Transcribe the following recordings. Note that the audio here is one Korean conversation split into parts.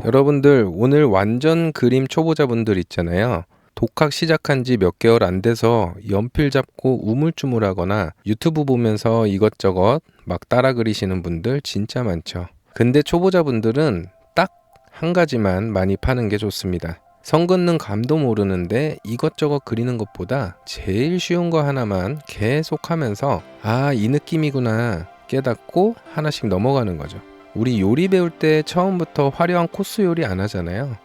여러분들 오늘 완전 그림 초보자분들 있잖아요. 독학 시작한 지 몇 개월 안 돼서 연필 잡고 우물쭈물하거나 유튜브 보면서 이것저것 막 따라 그리시는 분들 진짜 많죠. 근데 초보자분들은 딱 한 가지만 많이 파는 게 좋습니다. 선 긋는 감도 모르는데 이것저것 그리는 것보다 제일 쉬운 거 하나만 계속 하면서 이 느낌이구나 깨닫고 하나씩 넘어가는 거죠. 우리 요리 배울 때 처음부터 화려한 코스 요리 안 하잖아요.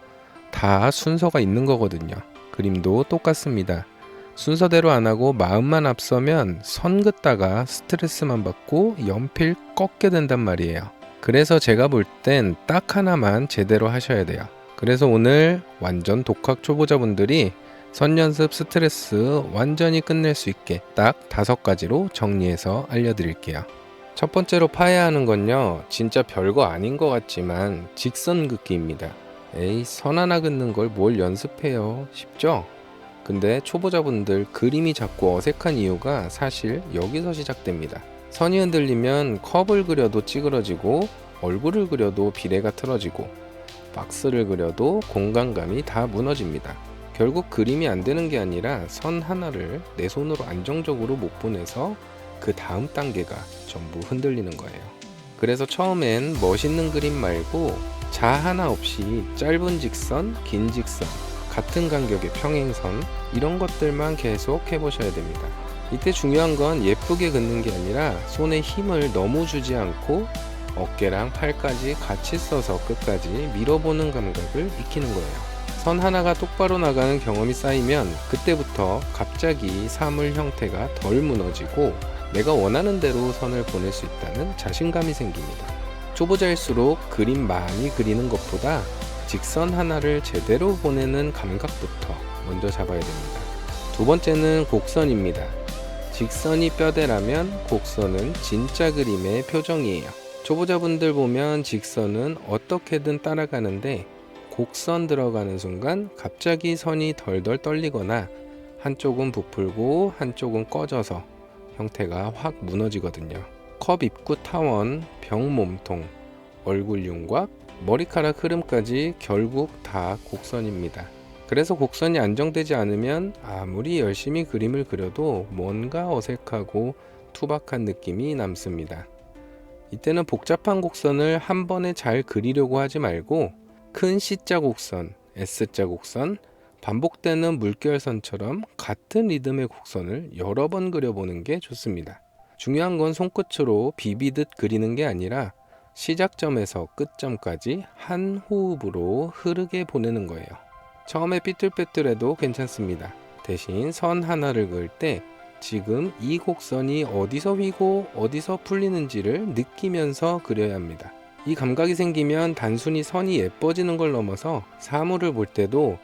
다 순서가 있는 거거든요. 그림도 똑같습니다. 순서대로 안 하고 마음만 앞서면 선 긋다가 스트레스만 받고 연필 꺾게 된단 말이에요. 그래서 제가 볼 땐 딱 하나만 제대로 하셔야 돼요. 그래서 오늘 완전 독학 초보자분들이 선 연습 스트레스 완전히 끝낼 수 있게 딱 5가지로 정리해서 알려드릴게요. 첫 번째로 파야 하는 건요, 진짜 별거 아닌 것 같지만 직선 긋기입니다. 에이, 선 하나 긋는 걸 뭘 연습해요. 쉽죠? 근데 초보자분들 그림이 자꾸 어색한 이유가 사실 여기서 시작됩니다. 선이 흔들리면 컵을 그려도 찌그러지고 얼굴을 그려도 비례가 틀어지고 박스를 그려도 공간감이 다 무너집니다. 결국 그림이 안 되는 게 아니라 선 하나를 내 손으로 안정적으로 못 보내서 그 다음 단계가 전부 흔들리는 거예요. 그래서 처음엔 멋있는 그림 말고 자 하나 없이 짧은 직선, 긴 직선, 같은 간격의 평행선 이런 것들만 계속 해보셔야 됩니다. 이때 중요한 건 예쁘게 긋는 게 아니라 손에 힘을 너무 주지 않고 어깨랑 팔까지 같이 써서 끝까지 밀어보는 감각을 익히는 거예요. 선 하나가 똑바로 나가는 경험이 쌓이면 그때부터 갑자기 사물 형태가 덜 무너지고 내가 원하는 대로 선을 보낼 수 있다는 자신감이 생깁니다. 초보자일수록 그림 많이 그리는 것보다 직선 하나를 제대로 보내는 감각부터 먼저 잡아야 됩니다. 두 번째는 곡선입니다. 직선이 뼈대라면 곡선은 진짜 그림의 표정이에요. 초보자분들 보면 직선은 어떻게든 따라가는데 곡선 들어가는 순간 갑자기 선이 덜덜 떨리거나 한쪽은 부풀고 한쪽은 꺼져서 형태가 확 무너지거든요. 컵 입구 타원, 병 몸통, 얼굴 윤곽, 머리카락 흐름까지 결국 다 곡선입니다. 그래서 곡선이 안정되지 않으면 아무리 열심히 그림을 그려도 뭔가 어색하고 투박한 느낌이 남습니다. 이때는 복잡한 곡선을 한 번에 잘 그리려고 하지 말고 큰 C자 곡선, S자 곡선, 반복되는 물결선처럼 같은 리듬의 곡선을 여러 번 그려보는 게 좋습니다. 중요한 건 손끝으로 비비듯 그리는 게 아니라 시작점에서 끝점까지 한 호흡으로 흐르게 보내는 거예요. 처음에 삐뚤빼뚤해도 괜찮습니다. 대신 선 하나를 그을 때 지금 이 곡선이 어디서 휘고 어디서 풀리는지를 느끼면서 그려야 합니다. 이 감각이 생기면 단순히 선이 예뻐지는 걸 넘어서 사물을 볼 때도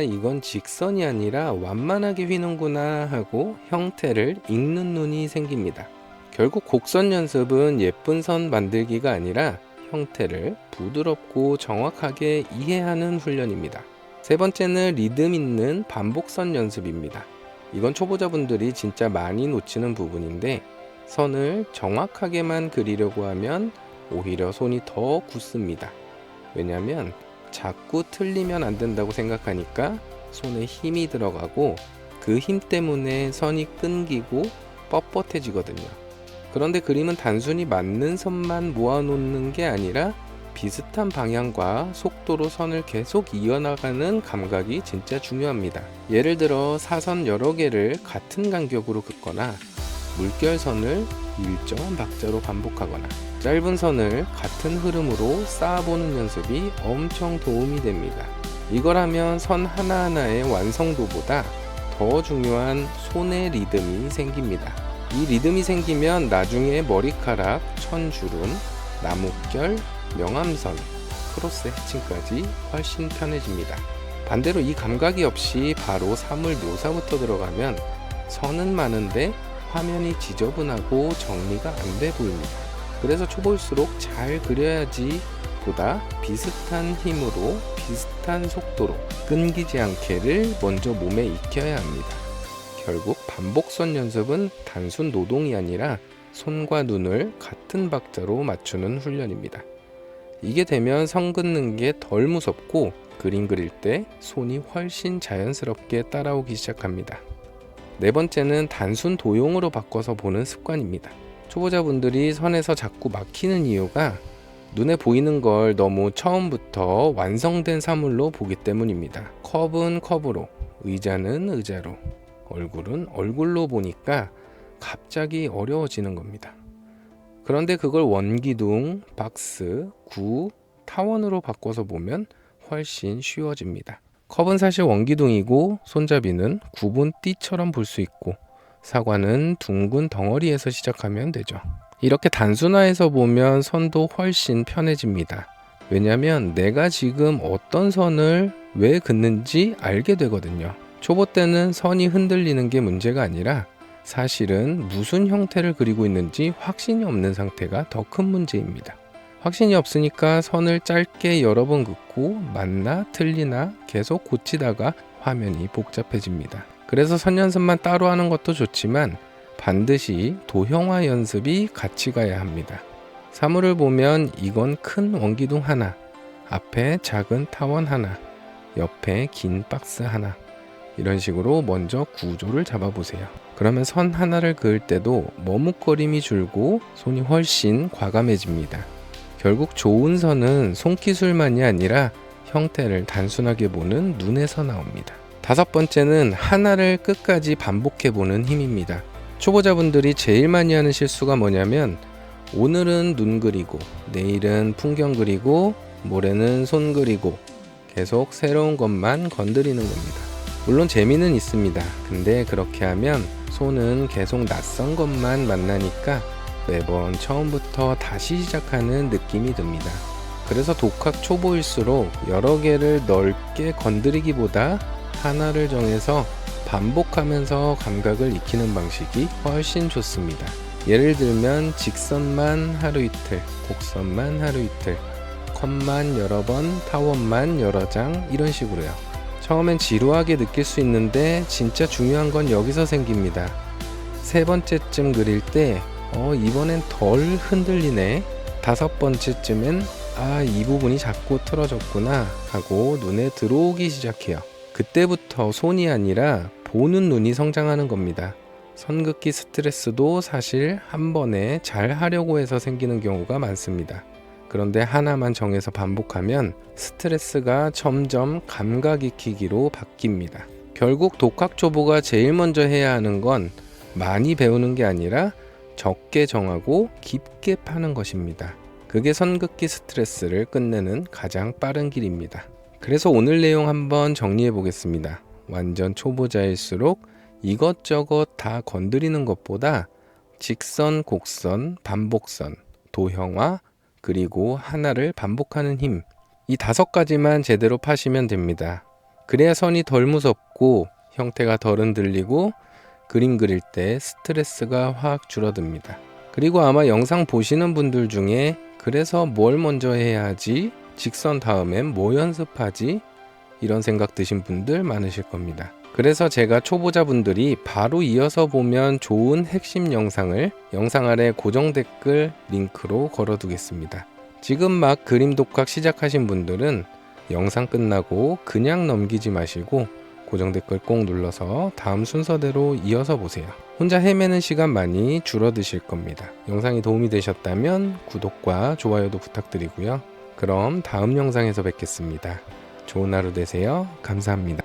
이건 직선이 아니라 완만하게 휘는구나 하고 형태를 읽는 눈이 생깁니다. 결국 곡선 연습은 예쁜 선 만들기가 아니라 형태를 부드럽고 정확하게 이해하는 훈련입니다. 세 번째는 리듬 있는 반복선 연습입니다. 이건 초보자분들이 진짜 많이 놓치는 부분인데 선을 정확하게만 그리려고 하면 오히려 손이 더 굳습니다. 왜냐하면 자꾸 틀리면 안 된다고 생각하니까 손에 힘이 들어가고 그 힘 때문에 선이 끊기고 뻣뻣해지거든요. 그런데 그림은 단순히 맞는 선만 모아놓는 게 아니라 비슷한 방향과 속도로 선을 계속 이어나가는 감각이 진짜 중요합니다. 예를 들어 사선 여러 개를 같은 간격으로 긋거나 물결선을 일정한 박자로 반복하거나 짧은 선을 같은 흐름으로 쌓아보는 연습이 엄청 도움이 됩니다. 이걸 하면 선 하나하나의 완성도보다 더 중요한 손의 리듬이 생깁니다. 이 리듬이 생기면 나중에 머리카락, 천주름, 나뭇결, 명암선, 크로스 해칭까지 훨씬 편해집니다. 반대로 이 감각이 없이 바로 사물 묘사부터 들어가면 선은 많은데 화면이 지저분하고 정리가 안 돼 보입니다. 그래서 초보일수록 잘 그려야지 보다 비슷한 힘으로 비슷한 속도로 끊기지 않게를 먼저 몸에 익혀야 합니다. 결국 반복선 연습은 단순 노동이 아니라 손과 눈을 같은 박자로 맞추는 훈련입니다. 이게 되면 선 긋는 게 덜 무섭고 그림 그릴 때 손이 훨씬 자연스럽게 따라오기 시작합니다. 네 번째는 단순 도형으로 바꿔서 보는 습관입니다. 초보자분들이 선에서 자꾸 막히는 이유가 눈에 보이는 걸 너무 처음부터 완성된 사물로 보기 때문입니다. 컵은 컵으로, 의자는 의자로, 얼굴은 얼굴로 보니까 갑자기 어려워지는 겁니다. 그런데 그걸 원기둥, 박스, 구, 타원으로 바꿔서 보면 훨씬 쉬워집니다. 컵은 사실 원기둥이고 손잡이는 굽은 띠처럼 볼 수 있고 사과는 둥근 덩어리에서 시작하면 되죠. 이렇게 단순화해서 보면 선도 훨씬 편해집니다. 왜냐면 내가 지금 어떤 선을 왜 긋는지 알게 되거든요. 초보 때는 선이 흔들리는 게 문제가 아니라 사실은 무슨 형태를 그리고 있는지 확신이 없는 상태가 더 큰 문제입니다. 확신이 없으니까 선을 짧게 여러 번 긋고 맞나 틀리나 계속 고치다가 화면이 복잡해집니다. 그래서 선 연습만 따로 하는 것도 좋지만 반드시 도형화 연습이 같이 가야 합니다. 사물을 보면 이건 큰 원기둥 하나, 앞에 작은 타원 하나, 옆에 긴 박스 하나, 이런 식으로 먼저 구조를 잡아보세요. 그러면 선 하나를 그을 때도 머뭇거림이 줄고 손이 훨씬 과감해집니다. 결국 좋은 선은 손기술만이 아니라 형태를 단순하게 보는 눈에서 나옵니다. 다섯 번째는 하나를 끝까지 반복해보는 힘입니다. 초보자분들이 제일 많이 하는 실수가 뭐냐면 오늘은 눈 그리고 내일은 풍경 그리고 모레는 손 그리고 계속 새로운 것만 건드리는 겁니다. 물론 재미는 있습니다. 근데 그렇게 하면 손은 계속 낯선 것만 만나니까 매번 처음부터 다시 시작하는 느낌이 듭니다. 그래서 독학 초보일수록 여러 개를 넓게 건드리기보다 하나를 정해서 반복하면서 감각을 익히는 방식이 훨씬 좋습니다. 예를 들면 직선만 하루 이틀, 곡선만 하루 이틀, 컷만 여러 번, 타원만 여러 장, 이런 식으로요. 처음엔 지루하게 느낄 수 있는데 진짜 중요한 건 여기서 생깁니다. 세 번째쯤 그릴 때 이번엔 덜 흔들리네, 다섯 번째쯤엔 이 부분이 자꾸 틀어졌구나 하고 눈에 들어오기 시작해요. 그때부터 손이 아니라 보는 눈이 성장하는 겁니다. 선긋기 스트레스도 사실 한 번에 잘 하려고 해서 생기는 경우가 많습니다. 그런데 하나만 정해서 반복하면 스트레스가 점점 감각 익히기로 바뀝니다. 결국 독학 초보가 제일 먼저 해야 하는 건 많이 배우는 게 아니라 적게 정하고 깊게 파는 것입니다. 그게 선긋기 스트레스를 끝내는 가장 빠른 길입니다. 그래서 오늘 내용 한번 정리해 보겠습니다. 완전 초보자일수록 이것저것 다 건드리는 것보다 직선, 곡선, 반복선, 도형화, 그리고 하나를 반복하는 힘, 이 5가지만 제대로 파시면 됩니다. 그래야 선이 덜 무섭고 형태가 덜 흔들리고 그림 그릴 때 스트레스가 확 줄어듭니다. 그리고 아마 영상 보시는 분들 중에 그래서 뭘 먼저 해야 하지? 직선 다음엔 뭐 연습하지? 이런 생각 드신 분들 많으실 겁니다. 그래서 제가 초보자분들이 바로 이어서 보면 좋은 핵심 영상을 영상 아래 고정 댓글 링크로 걸어두겠습니다. 지금 막 그림 독학 시작하신 분들은 영상 끝나고 그냥 넘기지 마시고 고정 댓글 꼭 눌러서 다음 순서대로 이어서 보세요. 혼자 헤매는 시간 많이 줄어드실 겁니다. 영상이 도움이 되셨다면 구독과 좋아요도 부탁드리고요. 그럼 다음 영상에서 뵙겠습니다. 좋은 하루 되세요. 감사합니다.